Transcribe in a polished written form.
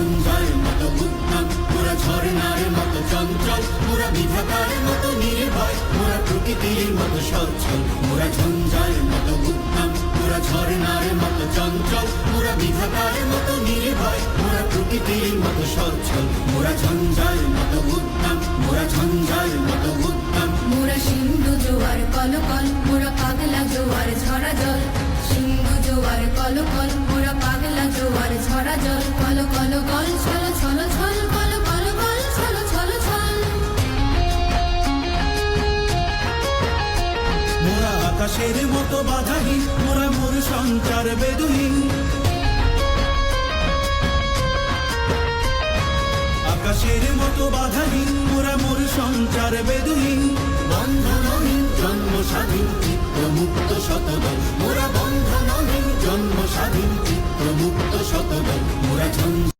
ঝঞ্ঝার মতো উদ্যম, মোরা ঝর্ণার মতো চঞ্চল, মোরা বিধাতার মতো নির্ভয়, মোরা প্রকৃতির মতো সচ্ছল। মোরা ঝঞ্ঝার মতো উদ্যম, মোরা ঝর্ণার মতো চঞ্চল, মোরা বিধাতার মতো নির্ভয়, মোরা প্রকৃতির মতো সচ্ছল। মোরা ঝঞ্ঝার মতো উদ্যম, মোরা ঝঞ্ঝার মতো উদ্যম। মোরা সিন্ধু জোয়ার কলকল, মোরা পাগলা জোয়ার ঝরা জল। সিন্ধু জোয়ার কলকল, মোরা পাগলা জোয়ার ঝরা জল। কল কল কল ছল ছল ছল, কল কল কল ছল ছল ছল। মোরা আকাশের মতো বাধাহীন, মোরা মোর সঞ্চার বেদুহীন। আকাশের মতো বাধাহীন, মোরা মোর সঞ্চার বেদুহীন। বন্ধনহীন জন্ম স্বাধীন, চিত্ত মুক্ত শতদল। মোরা বন্ধনহীন জন্ম স্বাধীন, চিত্ত মুক্ত শতদল। মোরা